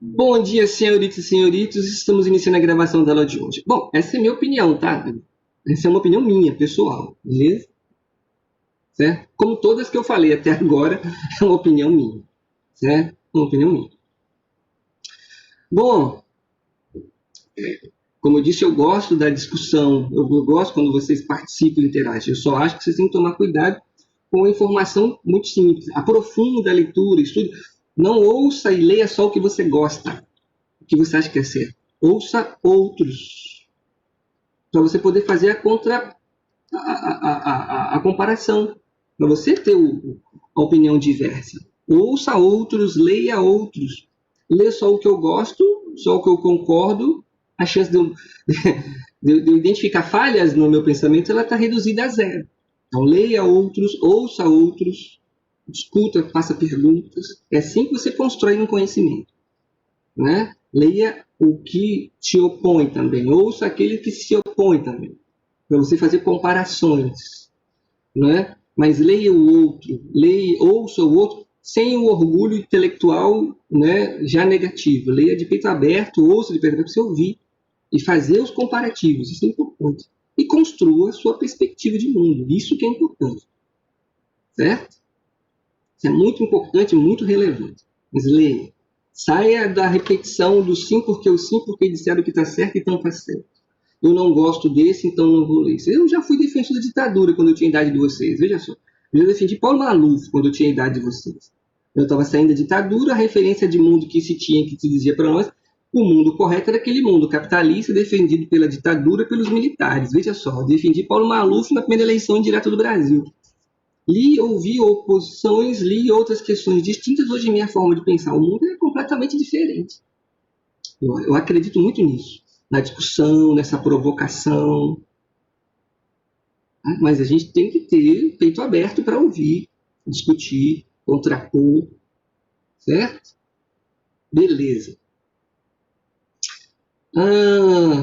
Bom dia, senhoritas e senhoritos. Estamos iniciando a gravação da aula de hoje. Bom, essa é a minha opinião, tá? Essa é uma opinião minha, pessoal, beleza? Certo? Como todas que eu falei até agora, é uma opinião minha, certo? Uma opinião minha. Bom, como eu disse, eu gosto da discussão, eu gosto quando vocês participam e interagem. Eu só acho que vocês têm que tomar cuidado com a informação muito simples. Aprofunda a leitura, estude. Não ouça e leia só o que você gosta, o que você acha que é certo. Ouça outros, para você poder fazer a comparação, para você ter a opinião diversa. Ouça outros, leia outros. Lê só o que eu gosto, só o que eu concordo, a chance de eu identificar falhas no meu pensamento ela está reduzida a zero. Então, leia outros, ouça outros, discuta, faça perguntas. É assim que você constrói um conhecimento. Né? Leia o que te opõe também, ouça aquele que se opõe também, para você fazer comparações, né? Mas leia o outro, ouça o outro sem o orgulho intelectual, né, já negativo. Leia de peito aberto, ouça de peito aberto para você ouvir e fazer os comparativos, isso é importante. E construa a sua perspectiva de mundo, isso que é importante, certo? Isso é muito importante, muito relevante. Mas leia. Saia da repetição do sim porque eu sim, porque disseram que está certo, então está certo. Eu não gosto desse, então não vou ler. Eu já fui defensor da ditadura quando eu tinha a idade de vocês, veja só. Eu já defendi Paulo Maluf quando eu tinha a idade de vocês. Eu estava saindo da ditadura, a referência de mundo que se tinha, que se dizia para nós, o mundo correto era aquele mundo capitalista defendido pela ditadura, pelos militares. Veja só, eu defendi Paulo Maluf na primeira eleição indireta do Brasil. Li, ouvi oposições, li outras questões distintas. Hoje minha forma de pensar o mundo é completamente diferente. Eu acredito muito nisso, na discussão, nessa provocação. Mas a gente tem que ter peito aberto para ouvir, discutir, contrapor, certo? Beleza.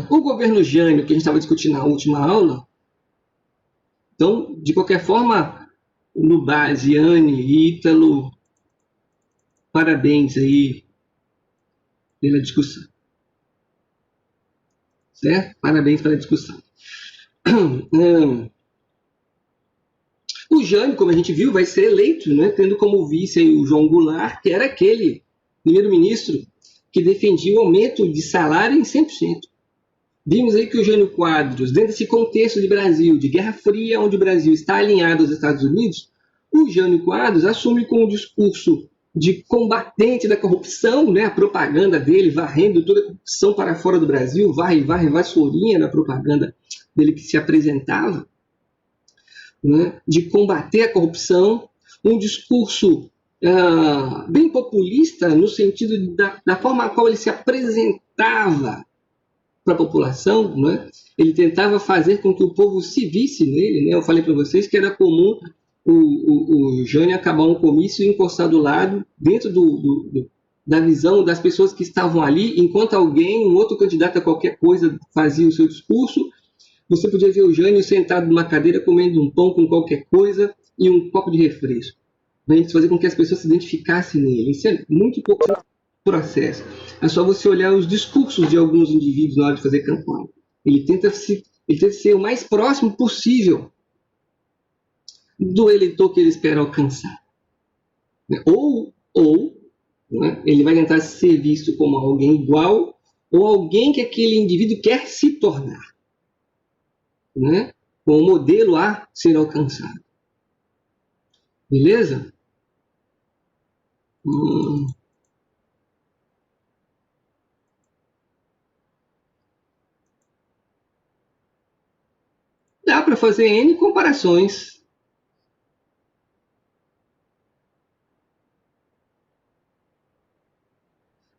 O governo Jânio, que a gente estava discutindo na última aula, então, de qualquer forma, Nubase, Anne, Ítalo, parabéns aí pela discussão, certo? Parabéns pela discussão. O Jânio, como a gente viu, vai ser eleito, né, tendo como vice aí o João Goulart, que era aquele primeiro-ministro que defendia o aumento de salário em 100%. Vimos aí que o Jânio Quadros, dentro desse contexto de Brasil, de Guerra Fria, onde o Brasil está alinhado aos Estados Unidos, o Jânio Quadros assume com o discurso de combatente da corrupção, né, a propaganda dele, varrendo toda a corrupção para fora do Brasil, varre, vassourinha na propaganda dele que se apresentava, né, de combater a corrupção, um discurso bem populista no sentido da forma a qual ele se apresentava para a população, né? Ele tentava fazer com que o povo se visse nele, né? Eu falei para vocês que era comum o Jânio acabar um comício e encostar do lado, dentro da visão das pessoas que estavam ali, enquanto alguém, um outro candidato a qualquer coisa, fazia o seu discurso, você podia ver o Jânio sentado numa cadeira comendo um pão com qualquer coisa e um copo de refresco. Né? Isso fazia com que as pessoas se identificassem nele. Isso é muito importante no processo. É só você olhar os discursos de alguns indivíduos na hora de fazer campanha. Ele tenta ser o mais próximo possível do eleitor que ele espera alcançar. Né? Ou né, ele vai tentar ser visto como alguém igual ou alguém que aquele indivíduo quer se tornar. Né, com o modelo a ser alcançado. Beleza? Dá para fazer N comparações.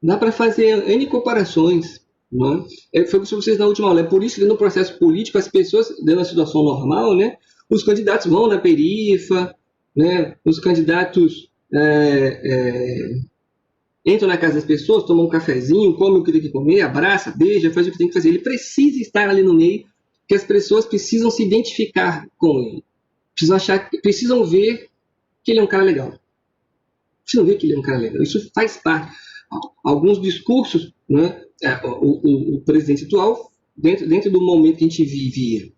Dá para fazer N comparações. Né? Foi o que vocês na última aula. É por isso que no processo político, as pessoas, dentro da situação normal, né, os candidatos vão na perifa, né, os candidatos entram na casa das pessoas, tomam um cafezinho, come o que tem que comer, abraça, beija, faz o que tem que fazer. Ele precisa estar ali no meio, que as pessoas precisam se identificar com ele. Precisam ver que ele é um cara legal. Precisam ver que ele é um cara legal. Isso faz parte. alguns discursos, né, o presidente atual, dentro do momento que a gente vivia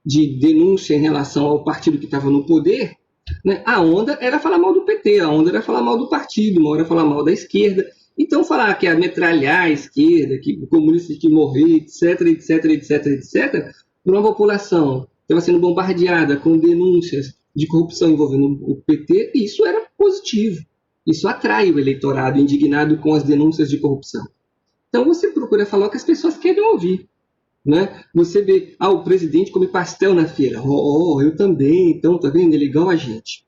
de denúncia em relação ao partido que estava no poder, né, a onda era falar mal do PT, a onda era falar mal do partido, uma hora falar mal da esquerda. Então, falar que é metralhar a esquerda, que o comunista tem que morrer, etc, etc, etc, etc, por uma população que estava sendo bombardeada com denúncias de corrupção envolvendo o PT, isso era positivo. Isso atrai o eleitorado indignado com as denúncias de corrupção. Então, você procura falar o que as pessoas querem ouvir. Né? Você vê, o presidente come pastel na feira. Eu também, então, tá vendo? Ele é igual a gente.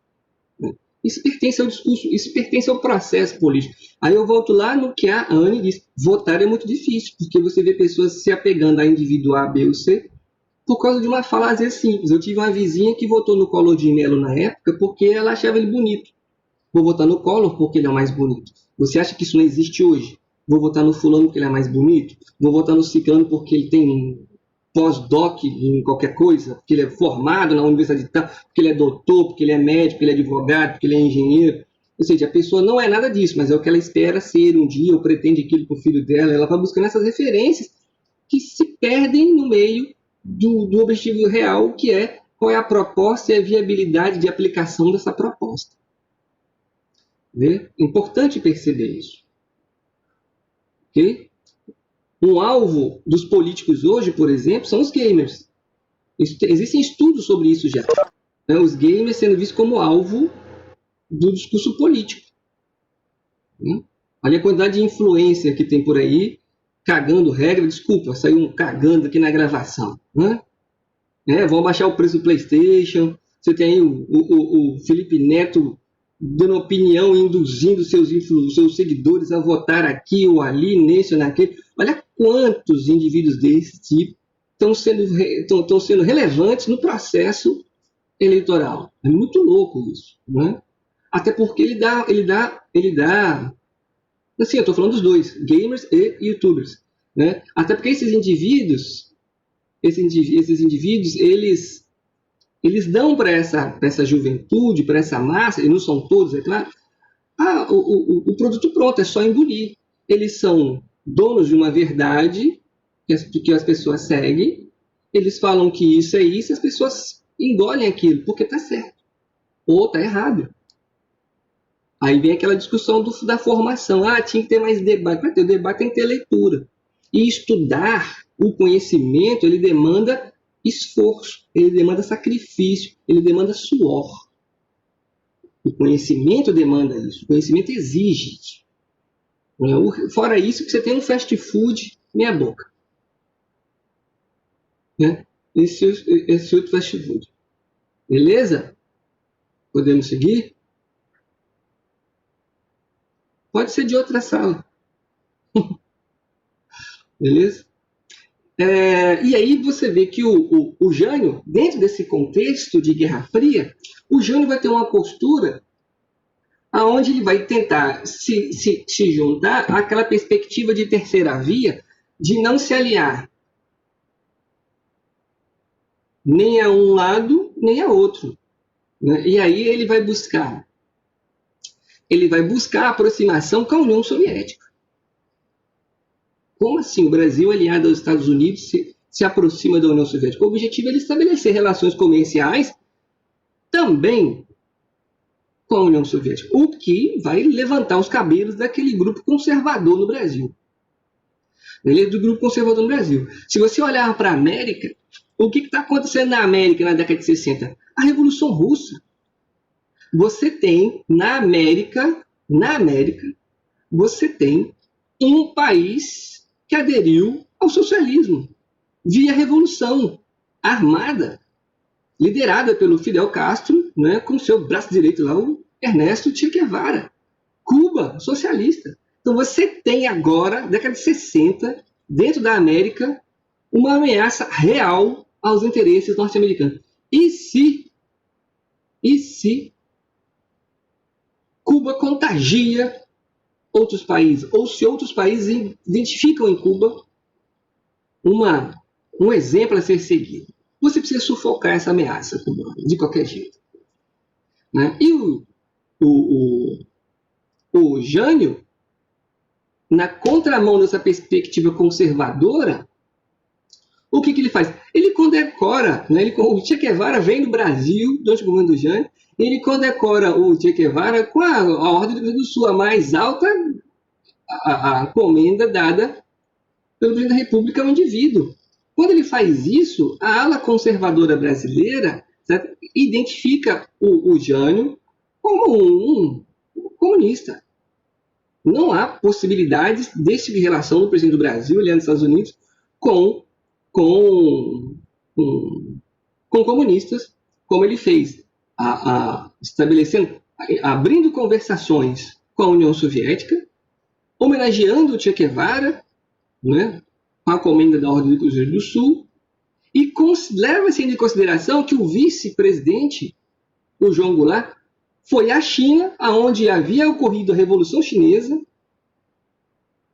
Isso pertence ao discurso, isso pertence ao processo político. Aí eu volto lá no que a Anne diz: votar é muito difícil, porque você vê pessoas se apegando a indivíduo A, B ou C por causa de uma fala às vezes simples. Eu tive uma vizinha que votou no Collor de Mello na época porque ela achava ele bonito. Vou votar no Collor porque ele é o mais bonito. Você acha que isso não existe hoje? Vou votar no fulano porque ele é mais bonito? Vou votar no ciclano porque ele tem pós-doc em qualquer coisa? Porque ele é formado na universidade de tal? Porque ele é doutor? Porque ele é médico? Porque ele é advogado? Porque ele é engenheiro? Ou seja, a pessoa não é nada disso, mas é o que ela espera ser um dia, ou pretende aquilo para o filho dela. Ela vai buscando essas referências que se perdem no meio do objetivo real, que é qual é a proposta e a viabilidade de aplicação dessa proposta. Né? Importante perceber isso. Okay? Um alvo dos políticos hoje, por exemplo, são os gamers. Existem estudos sobre isso já. Né? Os gamers sendo vistos como alvo do discurso político. Né? Olha a quantidade de influência que tem por aí, cagando regra. Desculpa, saiu um cagando aqui na gravação. Né? Vão baixar o preço do PlayStation. Você tem aí o Felipe Neto dando opinião, induzindo seus seguidores a votar aqui ou ali, nesse ou naquele. Olha quantos indivíduos desse tipo estão sendo relevantes no processo eleitoral. É muito louco isso, né? Até porque ele dá, assim, eu estou falando dos dois, gamers e youtubers, né? Até porque esses indivíduos, eles dão para essa juventude, para essa massa, e não são todos, é claro, o produto pronto, é só engolir. Eles são donos de uma verdade que as pessoas seguem, eles falam que isso é isso, e as pessoas engolem aquilo, porque está certo, ou está errado. Aí vem aquela discussão da formação. Tinha que ter mais debate. Para ter debate tem que ter leitura. E estudar o conhecimento, ele demanda esforço, ele demanda sacrifício, ele demanda suor. O conhecimento demanda isso, o conhecimento exige isso. Fora isso, que você tem um fast food meia boca. Né? Esse outro fast food. Beleza? Podemos seguir? Pode ser de outra sala. Beleza? E aí você vê que o Jânio, dentro desse contexto de Guerra Fria, o Jânio vai ter uma postura aonde ele vai tentar se juntar àquela perspectiva de terceira via, de não se aliar nem a um lado, nem a outro. Né? E aí ele vai buscar a aproximação com a União Soviética. Como assim o Brasil, aliado aos Estados Unidos, se aproxima da União Soviética? O objetivo é ele estabelecer relações comerciais também com a União Soviética, o que vai levantar os cabelos daquele grupo conservador no Brasil. Ele é do grupo conservador no Brasil. Se você olhar para a América, o que está acontecendo na América na década de 60? A Revolução Russa. Você tem na América, você tem um país que aderiu ao socialismo via revolução armada, liderada pelo Fidel Castro, né, com seu braço direito lá, o Ernesto Che Guevara. Cuba, socialista. Então você tem agora, década de 60, dentro da América, uma ameaça real aos interesses norte-americanos. E se Cuba contagia outros países, ou se outros países identificam em Cuba um exemplo a ser seguido? Você precisa sufocar essa ameaça cubana, de qualquer jeito. Né? E o Jânio, na contramão dessa perspectiva conservadora, o que ele faz? Ele condecora, né? O Che Guevara vem do Brasil, durante o governo do Jânio, e ele condecora o Che Guevara com a Ordem do Rio Grande do Sul, a mais alta a comenda dada pelo presidente da República ao indivíduo. Quando ele faz isso, a ala conservadora brasileira, certo, identifica o Jânio como um comunista. Não há possibilidades desse tipo de relação do presidente do Brasil, aliado dos Estados Unidos, com comunistas, como ele fez, estabelecendo, abrindo conversações com a União Soviética, homenageando o Che Guevara, né, com a comenda da Ordem do Cruzeiro do Sul, e leva-se em consideração que o vice-presidente, o João Goulart, foi à China, onde havia ocorrido a Revolução Chinesa.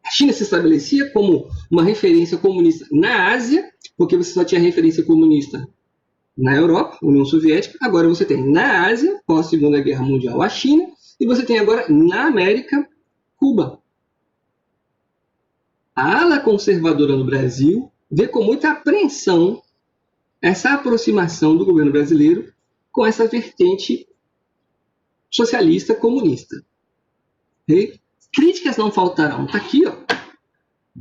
A China se estabelecia como uma referência comunista na Ásia, porque você só tinha referência comunista na Europa, União Soviética. Agora você tem na Ásia, com a Segunda Guerra Mundial, a China, e você tem agora na América, Cuba. A ala conservadora no Brasil vê com muita apreensão essa aproximação do governo brasileiro com essa vertente socialista comunista. Okay? Críticas não faltarão. Está aqui, ó.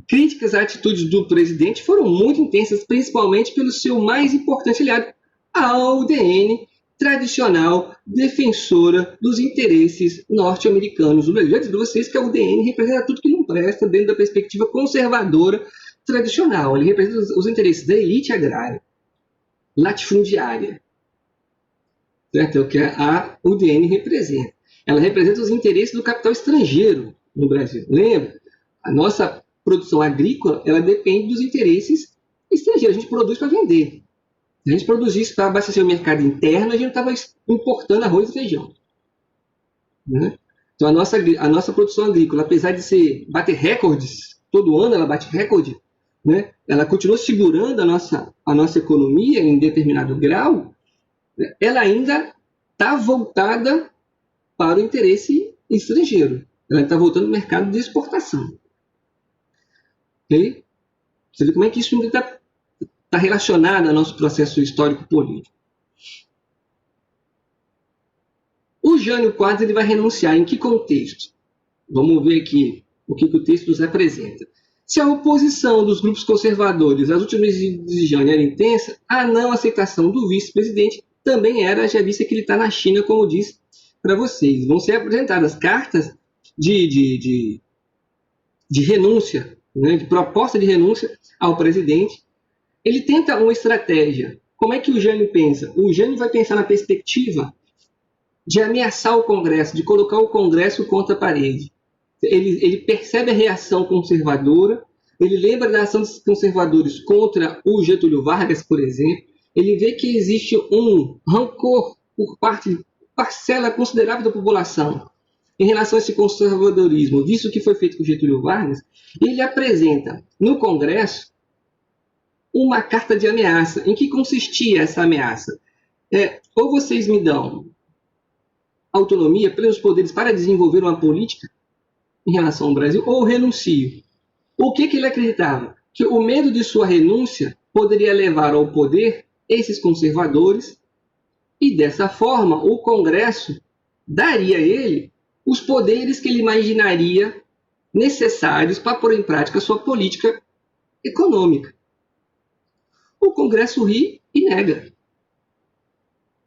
Críticas à atitude do presidente foram muito intensas, principalmente pelo seu mais importante aliado, a UDN, tradicional defensora dos interesses norte-americanos. Eu já disse para vocês que a UDN representa tudo que não presta dentro da perspectiva conservadora tradicional. Ele representa os interesses da elite agrária, latifundiária. Certo? É o que a UDN representa. Ela representa os interesses do capital estrangeiro no Brasil. Lembra? A nossa produção agrícola, ela depende dos interesses estrangeiros. A gente produz para vender. Se a gente produzisse para abastecer o mercado interno, a gente não estava importando arroz e feijão. Né? Então, a nossa produção agrícola, apesar de bater recordes, todo ano ela bate recorde, né? Ela continua segurando a nossa economia em determinado grau, né? Ela ainda está voltada para o interesse estrangeiro. Ela está voltando ao mercado de exportação. Okay? Você vê como é que isso está relacionado ao nosso processo histórico-político. O Jânio Quadros ele vai renunciar em que contexto? Vamos ver aqui o que o texto nos apresenta. Se a oposição dos grupos conservadores às últimas medidas de Jânio era intensa, a não aceitação do vice-presidente também era, já vista que ele está na China, como disse para vocês. Vão ser apresentadas cartas de renúncia, né, de proposta de renúncia ao presidente. Ele tenta uma estratégia. Como é que o Jânio pensa? O Jânio vai pensar na perspectiva de ameaçar o Congresso, de colocar o Congresso contra a parede. Ele percebe a reação conservadora, ele lembra da ação dos conservadores contra o Getúlio Vargas, por exemplo. Ele vê que existe um rancor por parte de parcela considerável da população em relação a esse conservadorismo, visto que foi feito com Getúlio Vargas. Ele apresenta no Congresso uma carta de ameaça. Em que consistia essa ameaça? Ou vocês me dão autonomia, plenos poderes para desenvolver uma política em relação ao Brasil, ou renuncio. O que ele acreditava? Que o medo de sua renúncia poderia levar ao poder esses conservadores e, dessa forma, o Congresso daria a ele os poderes que ele imaginaria necessários para pôr em prática a sua política econômica. O Congresso ri e nega.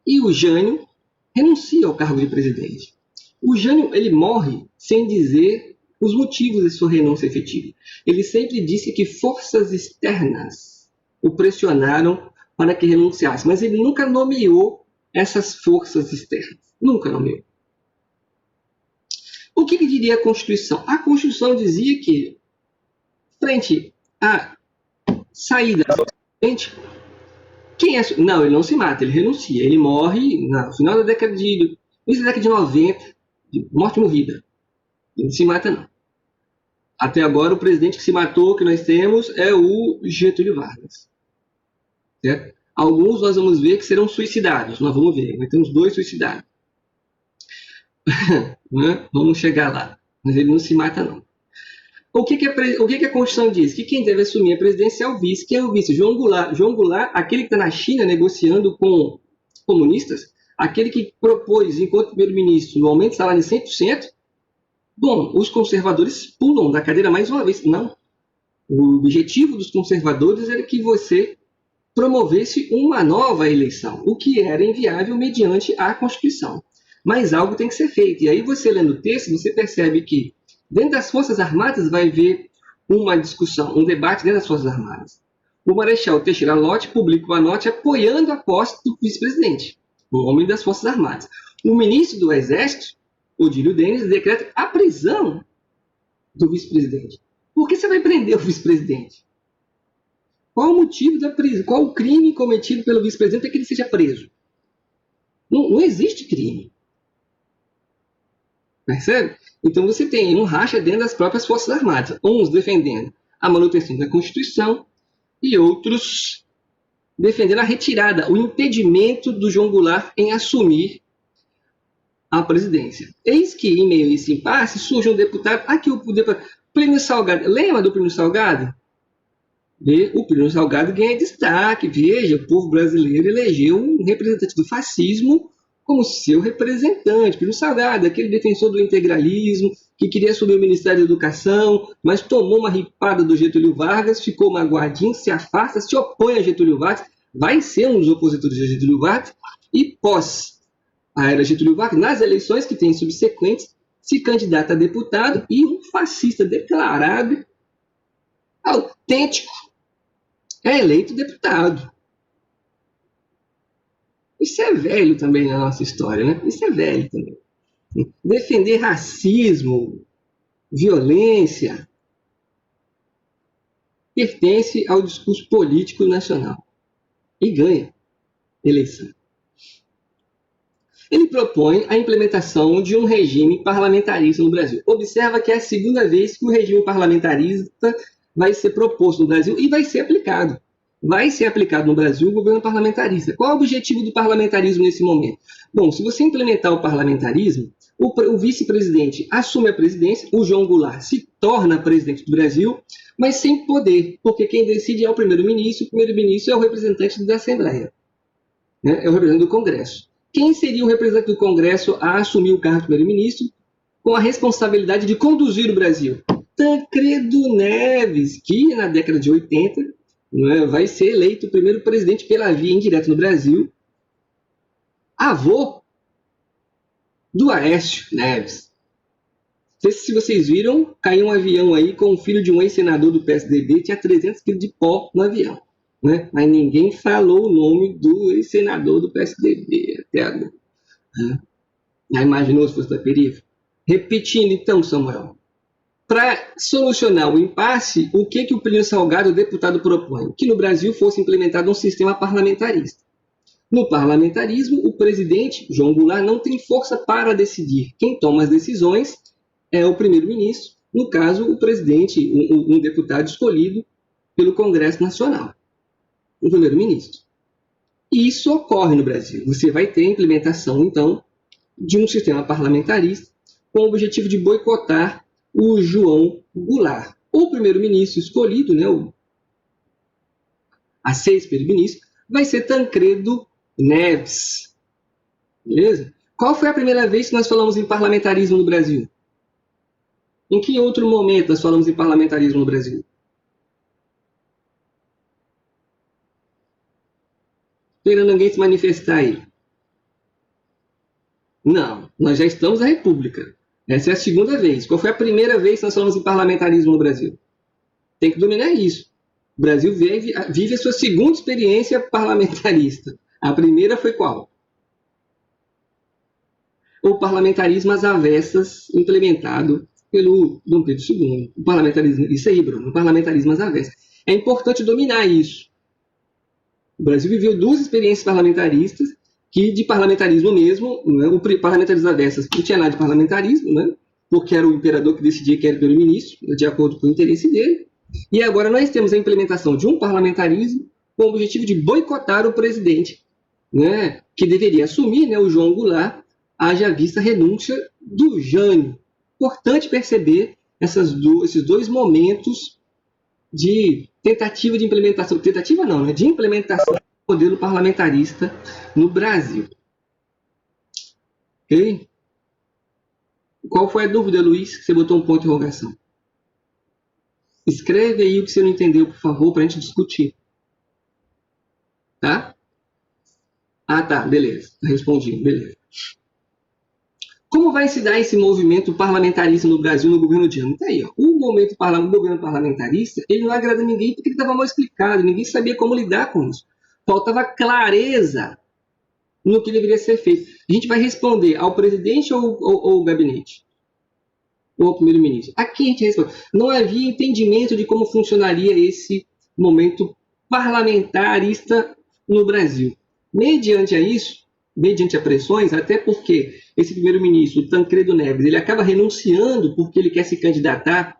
E o Jânio renuncia ao cargo de presidente. O Jânio ele morre sem dizer os motivos de sua renúncia efetiva. Ele sempre disse que forças externas o pressionaram para que renunciasse, mas ele nunca nomeou essas forças externas. Nunca nomeou. O que diria a Constituição? A Constituição dizia que, frente à saída do presidente, não, ele não se mata, ele renuncia. Ele morre no final da década de 90, de morte morrida. Ele não se mata, não. Até agora, o presidente que se matou, que nós temos, é o Getúlio Vargas. Certo? Alguns nós vamos ver que serão suicidados. Nós vamos ver, nós temos 2 suicidados. Vamos chegar lá. Mas ele não se mata, não. O que a Constituição diz? Que quem deve assumir a presidência é o vice. Quem é o vice? João Goulart. João Goulart, aquele que está na China negociando com comunistas, aquele que propôs, enquanto primeiro-ministro, o aumento do salário em 100%. Bom, os conservadores pulam da cadeira mais uma vez. Não. O objetivo dos conservadores era que você promovesse uma nova eleição, o que era inviável mediante a Constituição. Mas algo tem que ser feito. E aí você lendo o texto, você percebe que dentro das Forças Armadas vai haver uma discussão, um debate dentro das Forças Armadas. O Marechal Teixeira Lott publica uma nota apoiando a posse do vice-presidente, o homem das Forças Armadas. O ministro do Exército, Odílio Denis, decreta a prisão do vice-presidente. Por que você vai prender o vice-presidente? Qual o motivo da prisão? Qual o crime cometido pelo vice-presidente para que ele seja preso? Não existe crime. Percebe? Então você tem um racha dentro das próprias Forças Armadas. Uns defendendo a manutenção da Constituição e outros defendendo a retirada, o impedimento do João Goulart em assumir a presidência. Eis que, em meio a esse impasse, surge um deputado. Aqui o deputado Plínio Salgado. Lembra do Plínio Salgado? O Plínio Salgado ganha destaque. Veja, o povo brasileiro elegeu um representante do fascismo como seu representante. Plínio Salgado, aquele defensor do integralismo, que queria assumir o Ministério da Educação, mas tomou uma ripada do Getúlio Vargas, ficou magoadinho, se afasta, se opõe a Getúlio Vargas, vai ser um dos opositores de Getúlio Vargas, e pós a era Getúlio Vargas, nas eleições que tem subsequentes, se candidata a deputado e um fascista declarado, autêntico, é eleito deputado. Isso é velho também na nossa história, né? Isso é velho também. Defender racismo, violência, pertence ao discurso político nacional e ganha eleição. Ele propõe a implementação de um regime parlamentarista no Brasil. Observa que é a segunda vez que o regime parlamentarista vai ser proposto no Brasil e vai ser aplicado. Vai ser aplicado no Brasil o governo parlamentarista. Qual é o objetivo do parlamentarismo nesse momento? Bom, se você implementar o parlamentarismo, o vice-presidente assume a presidência, o João Goulart se torna presidente do Brasil, mas sem poder, porque quem decide é o primeiro-ministro é o representante da Assembleia, né? É o representante do Congresso. Quem seria o representante do Congresso a assumir o cargo de primeiro-ministro com a responsabilidade de conduzir o Brasil? Tancredo Neves, que na década de 80 vai ser eleito o primeiro presidente pela via indireta no Brasil, avô do Aécio Neves. Não sei se vocês viram, caiu um avião aí com o filho de um ex-senador do PSDB, tinha 300 quilos de pó no avião. Né? Mas ninguém falou o nome do ex-senador do PSDB até agora. Já imaginou se fosse da periferia? Repetindo então, Samuel. Para solucionar o impasse, o que o Plínio Salgado, o deputado, propõe? Que no Brasil fosse implementado um sistema parlamentarista. No parlamentarismo, o presidente, João Goulart, não tem força para decidir. Quem toma as decisões é o primeiro-ministro, no caso, o presidente, um deputado escolhido pelo Congresso Nacional, o primeiro-ministro. E isso ocorre no Brasil. Você vai ter a implementação, então, de um sistema parlamentarista com o objetivo de boicotar o João Goulart. O primeiro-ministro escolhido, né, a ser primeiro-ministro, vai ser Tancredo Neves. Beleza? Qual foi a primeira vez que nós falamos em parlamentarismo no Brasil? Em que outro momento nós falamos em parlamentarismo no Brasil? Esperando ninguém se manifestar aí. Não, nós já estamos na República. Essa é a segunda vez. Qual foi a primeira vez que nós falamos em parlamentarismo no Brasil? Tem que dominar isso. O Brasil vive a sua segunda experiência parlamentarista. A primeira foi qual? O parlamentarismo às avessas, implementado pelo Dom Pedro II. O parlamentarismo, isso aí, Bruno, o parlamentarismo às avessas. É importante dominar isso. O Brasil viveu duas experiências parlamentaristas, que de parlamentarismo mesmo, né, o parlamentarismo às avessas não tinha nada de parlamentarismo, né, porque era o imperador que decidia quem era o primeiro-ministro, de acordo com o interesse dele. E agora nós temos a implementação de um parlamentarismo com o objetivo de boicotar o presidente, né, que deveria assumir, né, o João Goulart, haja vista a renúncia do Jânio. Importante perceber esses dois momentos de tentativa de implementação, tentativa não, né, de implementação do modelo parlamentarista no Brasil. Ok? Qual foi a dúvida, Luiz, que você botou um ponto de interrogação? Escreve aí o que você não entendeu, por favor, para a gente discutir. Tá? Ah, tá, beleza. Respondi, beleza. Como vai se dar esse movimento parlamentarista no Brasil, no governo Dilma? Tá aí, ó. O governo parlamentarista, ele não agrada ninguém porque ele estava mal explicado, ninguém sabia como lidar com isso. Faltava clareza no que deveria ser feito. A gente vai responder ao presidente ou ao gabinete? Ou ao primeiro-ministro? Aqui a gente responde. Não havia entendimento de como funcionaria esse momento parlamentarista no Brasil. Mediante a pressões, até porque esse primeiro-ministro, Tancredo Neves, ele acaba renunciando porque ele quer se candidatar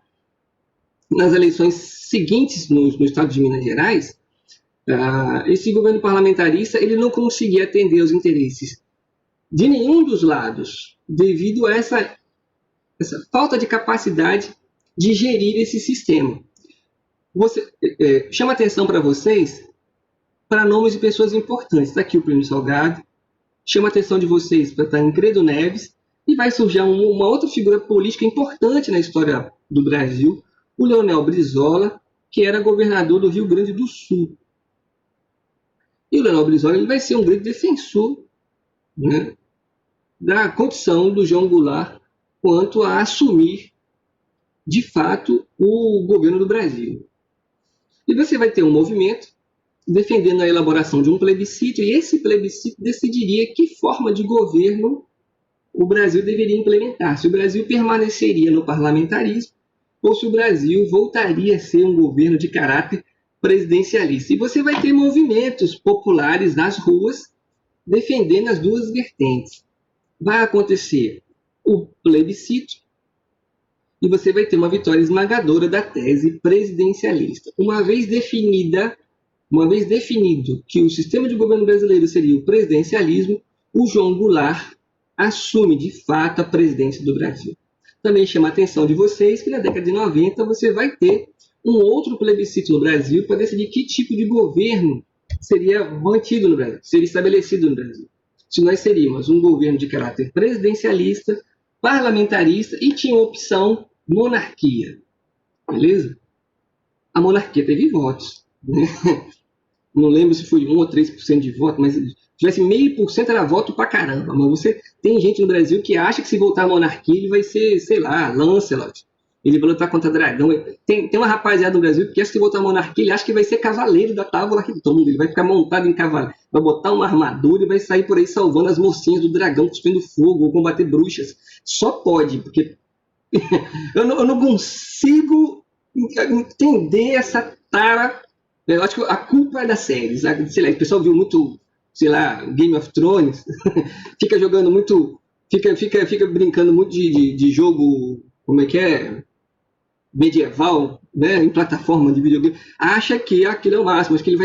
nas eleições seguintes no estado de Minas Gerais, esse governo parlamentarista ele não conseguia atender aos interesses de nenhum dos lados, devido a essa falta de capacidade de gerir esse sistema. Chama atenção para vocês para nomes de pessoas importantes. Está aqui o Plínio Salgado, chama a atenção de vocês para Tancredo Neves, e vai surgir uma outra figura política importante na história do Brasil, o Leonel Brizola, que era governador do Rio Grande do Sul. E o Leonel Brizola ele vai ser um grande defensor, né, da condição do João Goulart quanto a assumir, de fato, o governo do Brasil. E você vai ter um movimento defendendo a elaboração de um plebiscito, e esse plebiscito decidiria que forma de governo o Brasil deveria implementar, se o Brasil permaneceria no parlamentarismo ou se o Brasil voltaria a ser um governo de caráter presidencialista. E você vai ter movimentos populares nas ruas defendendo as duas vertentes. Vai acontecer o plebiscito e você vai ter uma vitória esmagadora da tese presidencialista. Uma vez definido que o sistema de governo brasileiro seria o presidencialismo, o João Goulart assume de fato a presidência do Brasil. Também chama a atenção de vocês que na década de 90 você vai ter um outro plebiscito no Brasil para decidir que tipo de governo seria mantido no Brasil, seria estabelecido no Brasil. Se nós seríamos um governo de caráter presidencialista, parlamentarista e tinha opção monarquia. Beleza? A monarquia teve votos, né? Não lembro se foi 1 ou 3% de voto, mas se tivesse 0,5% era voto pra caramba. Mas você tem gente no Brasil que acha que se voltar à monarquia ele vai ser, sei lá, Lancelot. Ele vai lutar contra dragão. Tem uma rapaziada no Brasil que acha que se voltar à monarquia ele acha que vai ser cavaleiro da tábua redonda. Ele vai ficar montado em cavalo, vai botar uma armadura e vai sair por aí salvando as mocinhas do dragão, cuspindo fogo ou combater bruxas. Só pode, porque eu não consigo entender essa tara. Eu acho que a culpa é das séries. Sei lá, o pessoal viu muito, sei lá, Game of Thrones, fica jogando muito, fica brincando muito de jogo, como é que é? Medieval, né, em plataforma de videogame, acha que aquilo é o máximo, acho que ele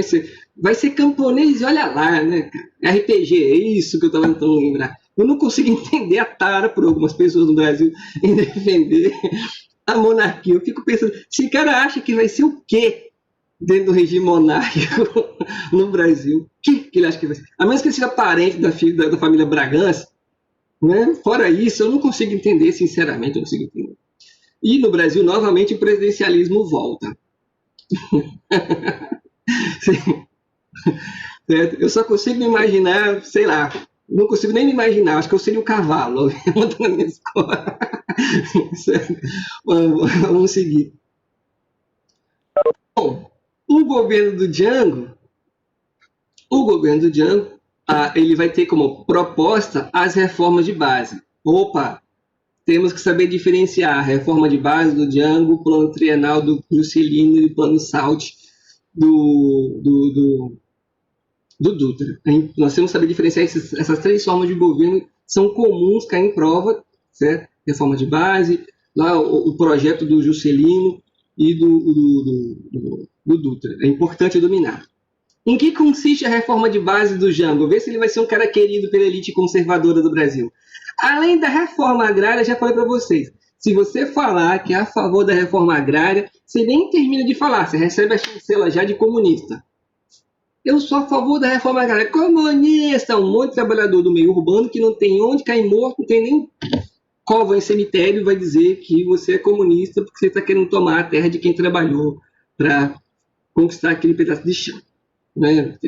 vai ser camponês e olha lá, né? RPG, é isso que eu estava tentando lembrar. Eu não consigo entender a tara por algumas pessoas no Brasil em defender a monarquia. Eu fico pensando, esse cara acha que vai ser o quê dentro do regime monárquico no Brasil? O que ele acha que vai ser? A menos que ele seja parente da família Bragança, né? Fora isso, eu não consigo entender, sinceramente, eu não consigo entender. E no Brasil, novamente, o presidencialismo volta. Eu só consigo me imaginar, sei lá, não consigo nem me imaginar, acho que eu seria o cavalo, na minha escola. Vamos seguir. Bom, o governo do Django, ele vai ter como proposta as reformas de base. Opa! Temos que saber diferenciar a reforma de base do Django, o plano trienal do Juscelino e o plano SALT do Dutra. Nós temos que saber diferenciar essas três formas de governo, são comuns, caem em prova, certo? Reforma de base, lá o projeto do Juscelino e do Dutra. É importante dominar. Em que consiste a reforma de base do Django? Vê se ele vai ser um cara querido pela elite conservadora do Brasil. Além da reforma agrária, já falei para vocês, Se você falar que é a favor da reforma agrária, você nem termina de falar, você recebe a chancela já de comunista. Eu sou a favor da reforma agrária. Comunista! Um monte de trabalhador do meio urbano que não tem onde cair morto, não tem nem cova em cemitério, vai dizer que você é comunista porque você está querendo tomar a terra de quem trabalhou para conquistar aquele pedaço de chão. Né?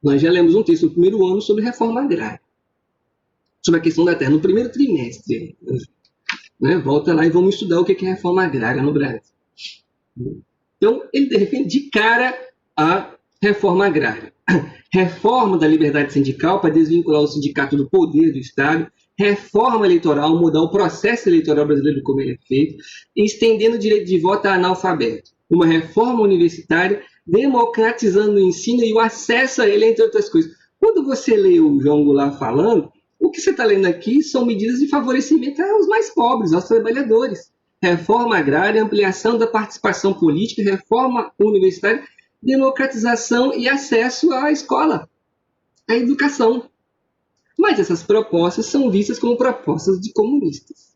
Nós já lemos um texto no primeiro ano sobre reforma agrária, sobre a questão da terra, no primeiro trimestre. Né? Volta lá e vamos estudar o que é reforma agrária no Brasil. Então, ele defende de cara a reforma agrária. Reforma da liberdade sindical para desvincular o sindicato do poder do Estado, reforma eleitoral, mudar o processo eleitoral brasileiro como ele é feito, estendendo o direito de voto a analfabeto. Uma reforma universitária, democratizando o ensino e o acesso a ele, entre outras coisas. Quando você lê o João Goulart falando, o que você está lendo aqui são medidas de favorecimento aos mais pobres, aos trabalhadores. Reforma agrária, ampliação da participação política, reforma universitária, democratização e acesso à escola, à educação. Mas essas propostas são vistas como propostas de comunistas.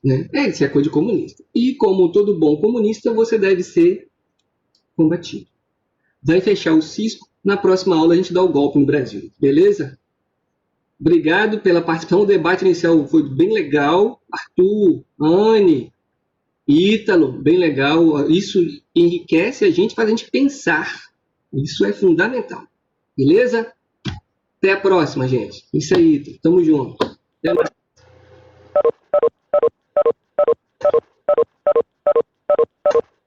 Né? Isso é coisa de comunista. E como todo bom comunista, você deve ser combatido. Vai fechar o cisco. Na próxima aula a gente dá o golpe no Brasil. Beleza? Obrigado pela participação. O debate inicial foi bem legal. Arthur, Anne, Ítalo, bem legal. Isso enriquece a gente, faz a gente pensar. Isso é fundamental. Beleza? Até a próxima, gente. Isso aí, Ítalo. Tamo junto. Até mais.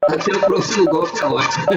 Até o próximo golpe, é ótimo.